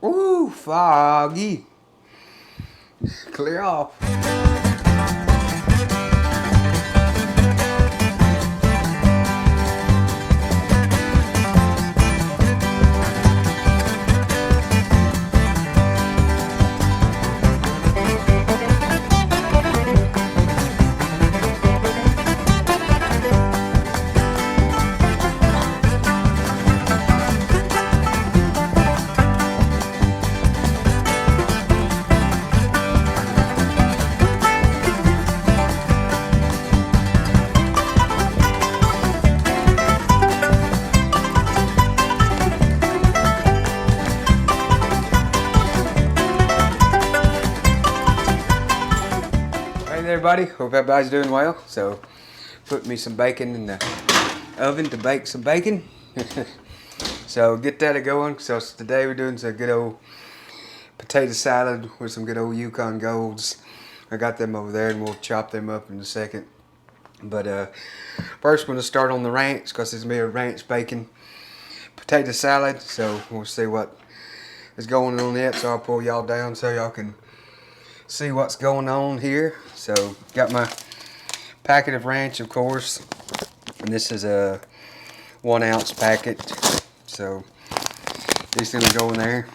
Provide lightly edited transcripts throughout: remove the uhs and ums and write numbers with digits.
Ooh, foggy. Clear off. Hey there, everybody. Hope everybody's doing well. So, put me some bacon in the oven to bake some bacon. So, get that going. So, today we're doing some good old potato salad with some good old Yukon Golds. I got them over there, and we'll chop them up in a second. But first, we're going to start on the ranch because it's going to be a ranch bacon potato salad. So, we'll see what is going on yet. So, I'll pull y'all down so y'all can see what's going on here. So got my packet of ranch, of course, and this is a 1 ounce packet. So this is gonna go in there,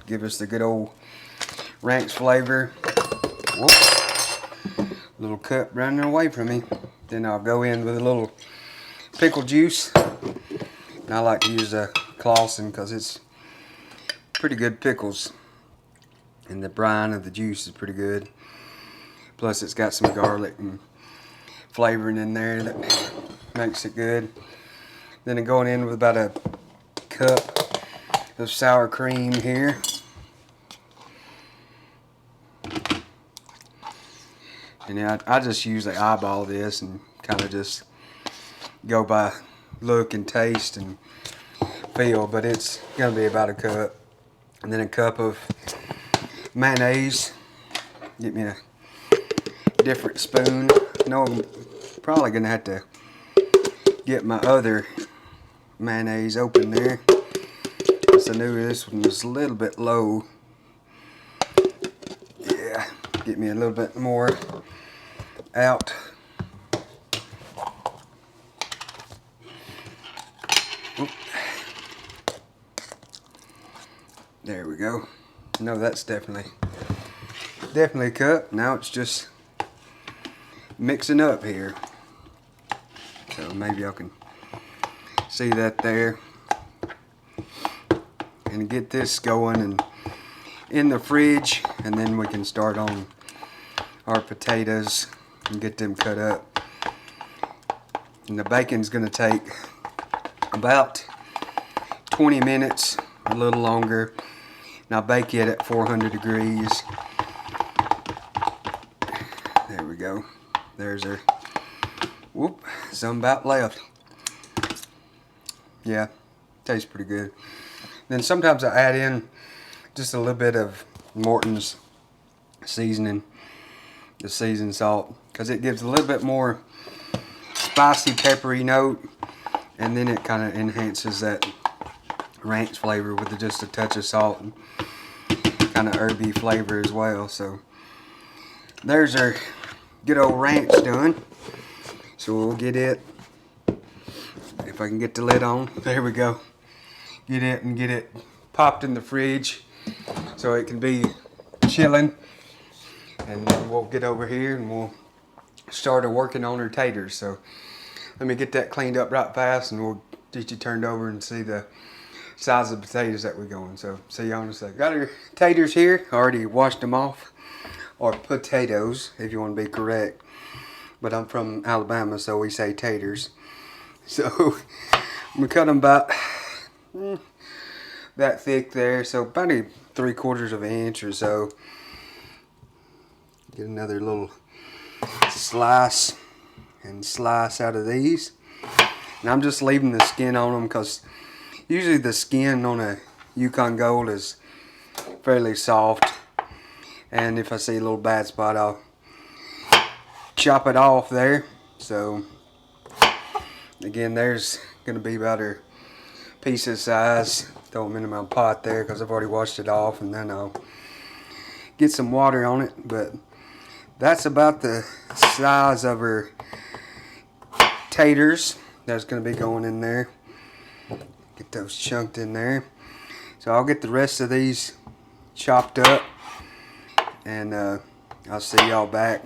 give us the good old ranch flavor. Whoop. Little cup running away from me. Then I'll go in with a little pickle juice, and I like to use a Clausen because it's pretty good pickles. And the brine of the juice is pretty good. Plus it's got some garlic and flavoring in there that makes it good. Then I'm going in with about a cup of sour cream here. And I just usually eyeball this and kind of just go by look and taste and feel. But it's going to be about a cup. And then a cup of mayonnaise. Get me a different spoon. No, I'm probably gonna have to get my other mayonnaise open there, because I knew this one was a little bit low. Yeah, get me a little bit more out. Oop. There we go. No, that's definitely a cup. Now it's just mixing up here. So maybe I can see that there. And get this going and in the fridge, and then we can start on our potatoes and get them cut up. And the bacon's gonna take about 20 minutes, a little longer. Now bake it at 400 degrees. There we go. There's our, whoop, some about left. Yeah, tastes pretty good. Then sometimes I add in just a little bit of Morton's seasoning, the seasoned salt, because it gives a little bit more spicy, peppery note, and then it kind of enhances that ranch flavor with just a touch of salt and kind of herby flavor as well. So there's our good old ranch done. So we'll get it, if I can get the lid on, there we go. Get it popped in the fridge so it can be chilling. And then we'll get over here and we'll start working on our taters. So let me get that cleaned up right fast, and we'll get you turned over and see the size of potatoes that we're going. So see y'all in a second. Got our taters here, already washed them off, or potatoes if you want to be correct. But I'm from Alabama, so we say taters. So we cut them about that thick there, so about a 3/4 of an inch or so. Get another little slice and slice out of these. And I'm just leaving the skin on them because usually the skin on a Yukon Gold is fairly soft. And if I see a little bad spot, I'll chop it off there. So again, there's going to be about a piece of size. throw them into my pot there because I've already washed it off, and then I'll get some water on it. But that's about the size of our taters that's going to be going in there. Get those chunked in there. So I'll get the rest of these chopped up, and I'll see y'all back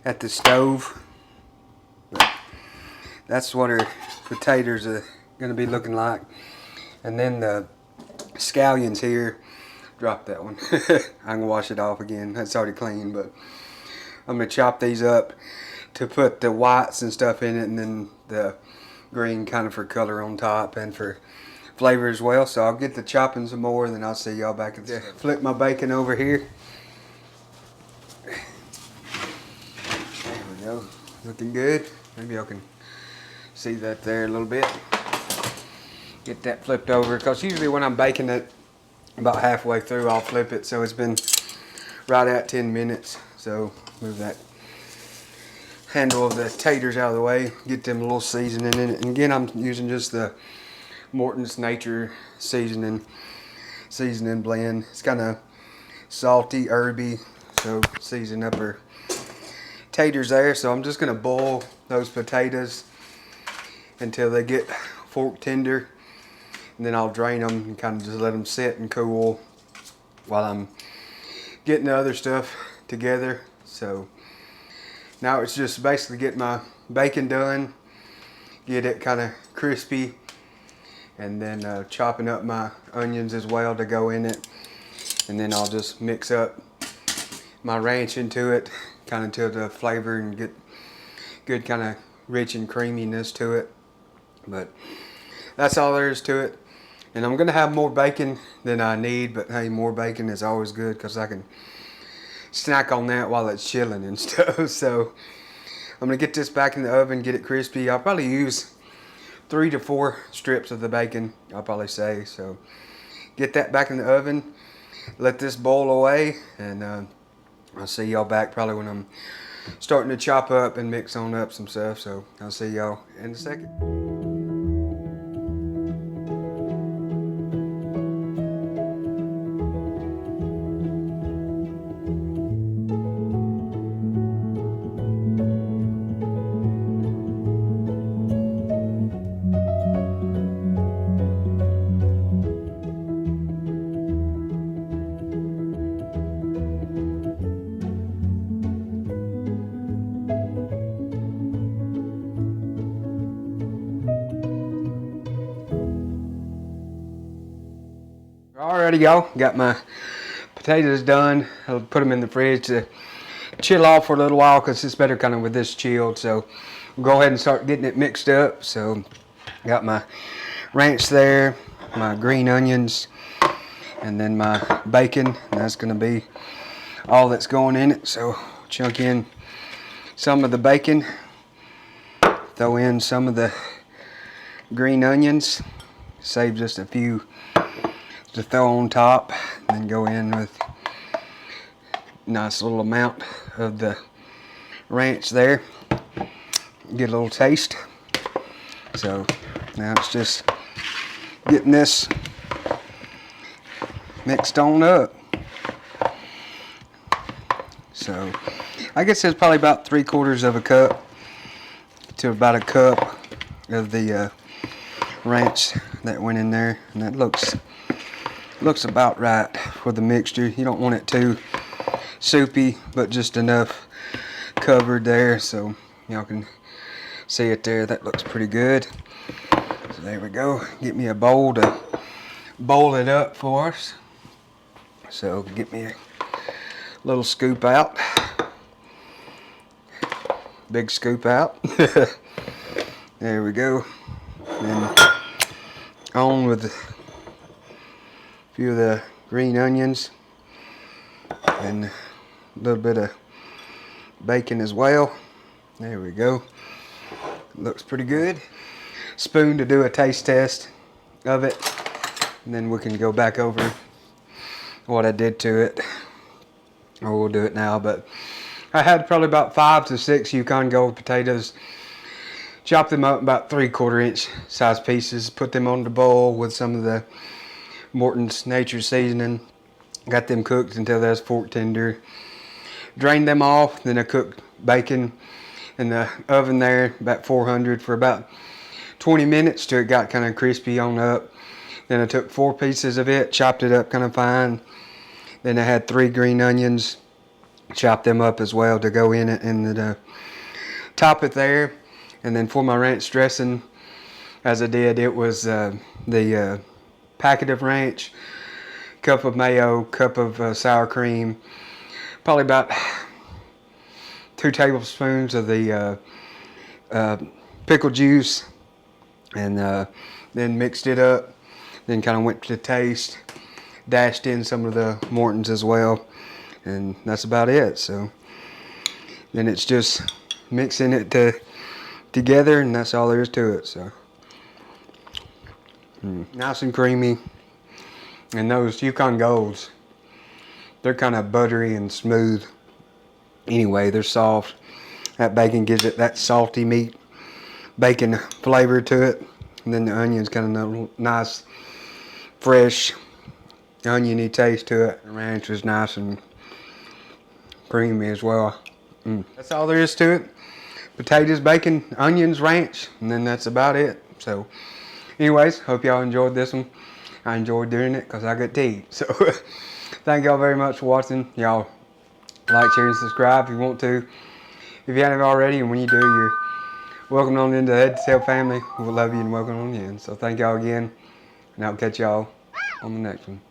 at the stove. But that's what our potatoes are going to be looking like. And then the scallions here, drop that one. I can wash it off again. That's already clean, but I'm going to chop these up to put the whites and stuff in it, and then the green kind of for color on top and for flavor as well. So I'll get to chopping some more, and then I'll see y'all back at the flip my bacon over here. There we go. Looking good. Maybe y'all can see that there a little bit. Get that flipped over, because usually when I'm baking it about halfway through, I'll flip it, so it's been right at 10 minutes. So move that handle of the taters out of the way, get them a little seasoning in it. And again, I'm using just the Morton's Nature seasoning blend. It's kind of salty, herby, so season up our taters there. So I'm just gonna boil those potatoes until they get fork tender, and then I'll drain them and kind of just let them sit and cool while I'm getting the other stuff together. So now it's just basically get my bacon done, get it kind of crispy, and then chopping up my onions as well to go in it. And then I'll just mix up my ranch into it, kind of until the flavor and get good kind of rich and creaminess to it. But that's all there is to it. And I'm gonna have more bacon than I need, but hey, more bacon is always good because I can snack on that while it's chilling and stuff. So I'm gonna get this back in the oven, get it crispy. I'll probably use 3 to 4 strips of the bacon, I'll probably say. So get that back in the oven, let this boil away, and I'll see y'all back probably when I'm starting to chop up and mix on up some stuff. So I'll see y'all in a second. Alrighty, y'all, got my potatoes done. I'll put them in the fridge to chill off for a little while, because it's better kind of with this chilled. So we'll go ahead and start getting it mixed up. So got my ranch there, my green onions, and then my bacon, and that's going to be all that's going in it. So chunk in some of the bacon, throw in some of the green onions, save just a few to throw on top, and then go in with a nice little amount of the ranch there, get a little taste. So now it's just getting this mixed on up. So I guess it's probably about 3/4 of a cup to about a cup of the ranch that went in there, and that looks about right for the mixture. You don't want it too soupy, but just enough covered there so y'all can see it there. That looks pretty good. So there we go. Get me a bowl to bowl it up for us. So get me a little scoop out. Big scoop out. There we go. And on with a few of the green onions and a little bit of bacon as well. There we go. Looks pretty good. Spoon to do a taste test of it, and then we can go back over what I did to it, or we'll do it now. But I had probably about 5 to 6 Yukon Gold potatoes. Chop them up about 3/4 inch size pieces, put them on the bowl with some of the Morton's Nature Seasoning. Got them cooked until they was fork tender. Drained them off. Then I cooked bacon in the oven there, about 400 for about 20 minutes till it got kind of crispy on up. Then I took 4 pieces of it, chopped it up kind of fine. Then I had 3 green onions, chopped them up as well to go in it and top it there. And then for my ranch dressing, as I did, it was the packet of ranch, cup of mayo, cup of sour cream, probably about 2 tablespoons of the pickle juice, and then mixed it up. Then kind of went to taste, dashed in some of the Mortons as well, and that's about it. So then it's just mixing it together, and that's all there is to it. So nice and creamy. And those Yukon Golds, they're kind of buttery and smooth. Anyway, they're soft. That bacon gives it that salty meat bacon flavor to it. And then the onion's kind of nice, fresh, oniony taste to it. The ranch is nice and creamy as well. That's all there is to it. Potatoes, bacon, onions, ranch, and then that's about it. So anyways, hope y'all enjoyed this one. I enjoyed doing it because I got to eat. So thank y'all very much for watching. Y'all like, share, and subscribe if you want to. If you haven't already, and when you do, you're welcome on into the Head to Tail family. We love you and welcome on in. So thank y'all again, and I'll catch y'all on the next one.